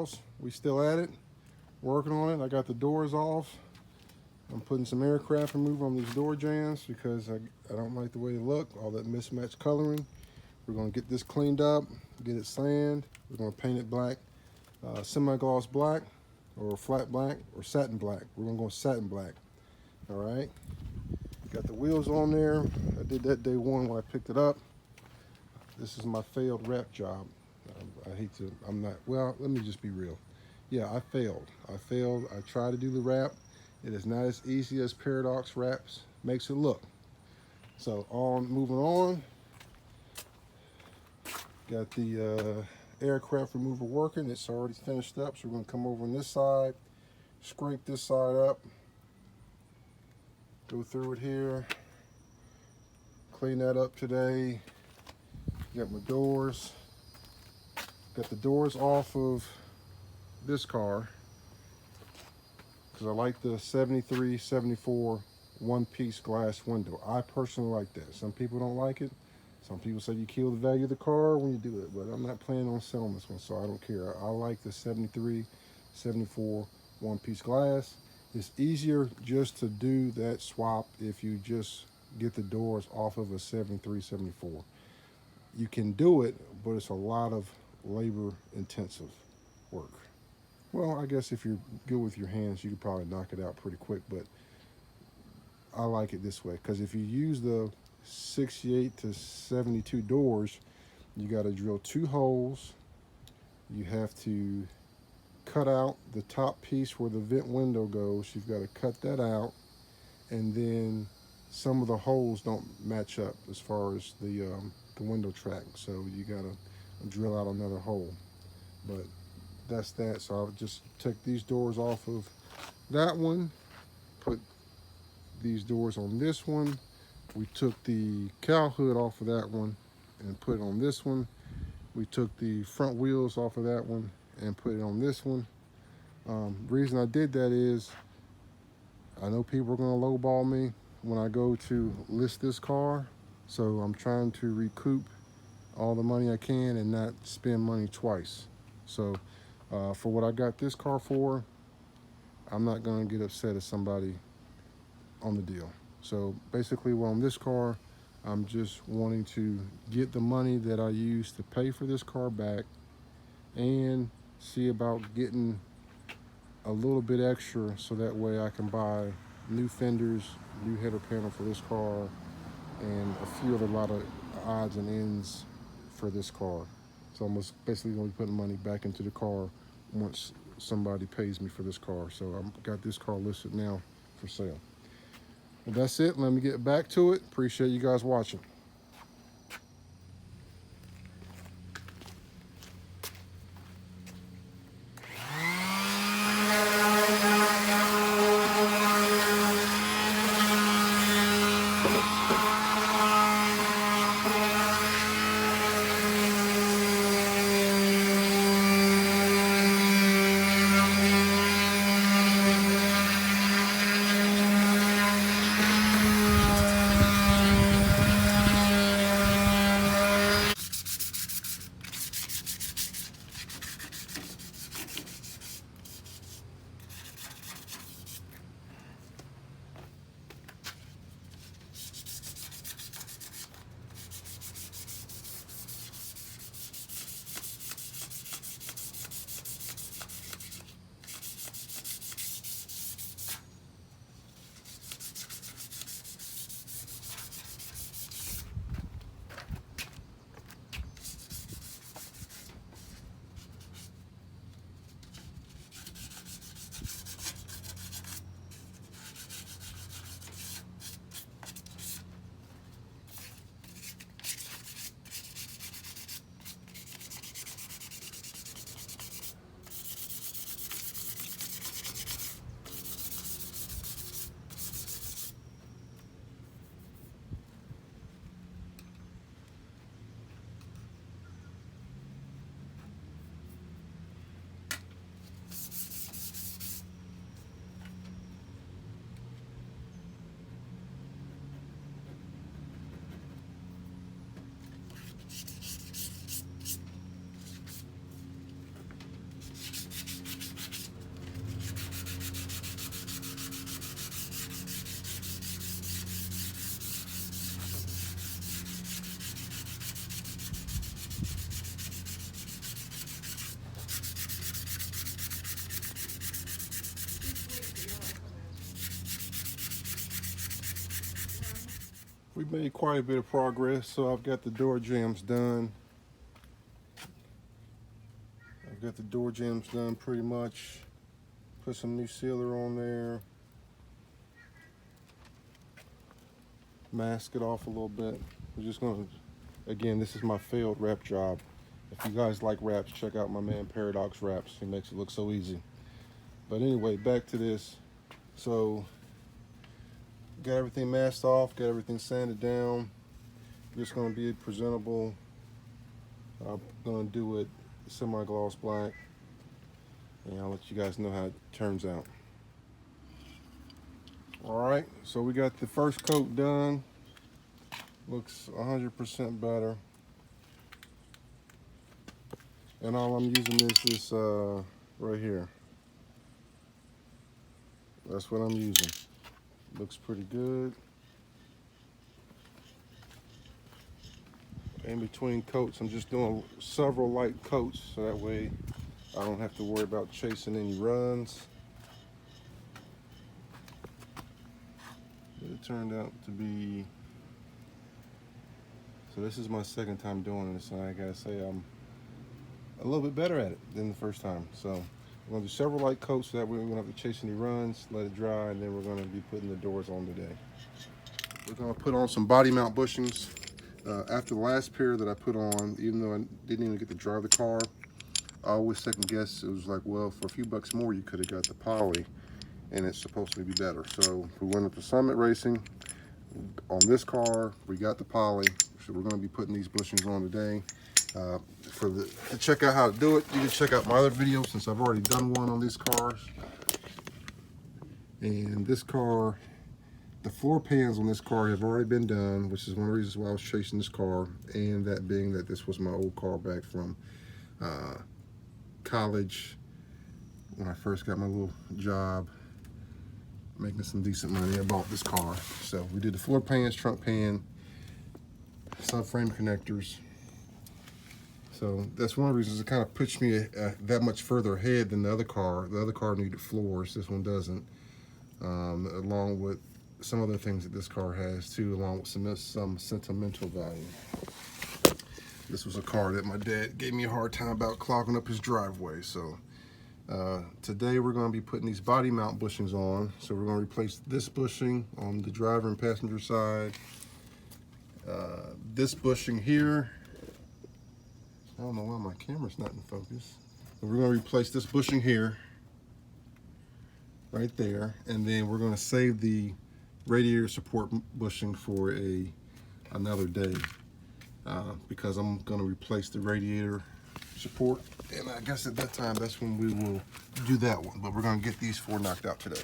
house. We still at it, working on it. I got the doors off. I'm putting some aircraft remover on these door jambs because I don't like the way they look, all that mismatched coloring. We're gonna get this cleaned up, get it sanded. We're gonna paint it black, semi-gloss black, or flat black, or satin black. We're gonna go satin black, all right? Got the wheels on there. I did that day one when I picked it up. This is my failed wrap job. I hate to, I'm not, well, let me just be real. Yeah, I failed. I tried to do the wrap. It is not as easy as Paradox wraps makes it look. So moving on. Got the aircraft remover working. It's already finished up. So we're gonna come over on this side, scrape this side up, go through it here, clean that up today. Got my doors. Got the doors off of this car because I like the 73, 74 one-piece glass window. I personally like that. Some people don't like it. Some people say you kill the value of the car when you do it, but I'm not planning on selling this one, so I don't care. I like the 73, 74 one-piece glass. It's easier just to do that swap if you just get the doors off of a 73, 74. You can do it, but it's a lot of labor-intensive work. Well, I guess if you're good with your hands, you could probably knock it out pretty quick, but I like it this way because if you use the 68 to 72 doors, you got to drill 2 holes. You have to cut out the top piece where the vent window goes. You've got to cut that out, and then some of the holes don't match up as far as the window track, so you got to drill out another hole. But that's that. So I'll just take these doors off of that one, put these doors on this one. We took the cowl hood off of that one and put it on this one. We took the front wheels off of that one and put it on this one. The reason I did that is I know people are going to lowball me when I go to list this car, so I'm trying to recoup all the money I can and not spend money twice. So for what I got this car for, I'm not going to get upset at somebody on the deal. So basically, on this car, I'm just wanting to get the money that I used to pay for this car back and see about getting a little bit extra so that way I can buy new fenders, new header panel for this car, and a few other lot of odds and ends for this car. So I'm basically going to be putting money back into the car once somebody pays me for this car. So I've got this car listed now for sale. Well, that's it. Let me get back to it. Appreciate you guys watching. we made quite a bit of progress. So I've got the door jambs done. I've got the door jambs done pretty much. Put some new sealer on there. Mask it off a little bit. We're just gonna, again, this is my failed wrap job. If you guys like wraps, check out my man Paradox Wraps. He makes it look so easy. But anyway, back to this. So, got everything masked off, got everything sanded down. Just gonna be presentable. I'm gonna do it semi-gloss black, and I'll let you guys know how it turns out. All right, so we got the first coat done. Looks 100% better. And all I'm using is this right here. That's what I'm using. Looks pretty good. In between coats, I'm just doing several light coats so that way I don't have to worry about chasing any runs. It turned out to be, so this is my second time doing this, and I gotta say I'm a little bit better at it than the first time. So we're gonna do several light coats so that way we don't have to chase any runs, let it dry, and then we're gonna be putting the doors on today. We're gonna put on some body mount bushings. After the last pair that I put on, even though I didn't even get to drive the car, I always second guess. It was like, well, for a few bucks more, you could have got the poly, and it's supposed to be better. So we went up to Summit Racing. On this car, we got the poly, so we're going to be putting these bushings on today. To check out how to do it, you can check out my other video since I've already done one on these cars. And this car, the floor pans on this car have already been done, which is one of the reasons why I was chasing this car, and that being that this was my old car back from college when I first got my little job, making some decent money. I bought this car. So we did the floor pans, trunk pan, subframe connectors. So that's one of the reasons it kind of pushed me that much further ahead than the other car. The other car needed floors, this one doesn't, along with some other things that this car has too, along with some sentimental value. This was a car that my dad gave me a hard time about clogging up his driveway. So today we're going to be putting these body mount bushings on. So we're going to replace this bushing on the driver and passenger side. This bushing here, I don't know why my camera's not in focus. But we're going to replace this bushing here, right there, and then we're going to save the radiator support bushing for another day because I'm going to replace the radiator support, and I guess at that time that's when we will do that one. But we're going to get these four knocked out today.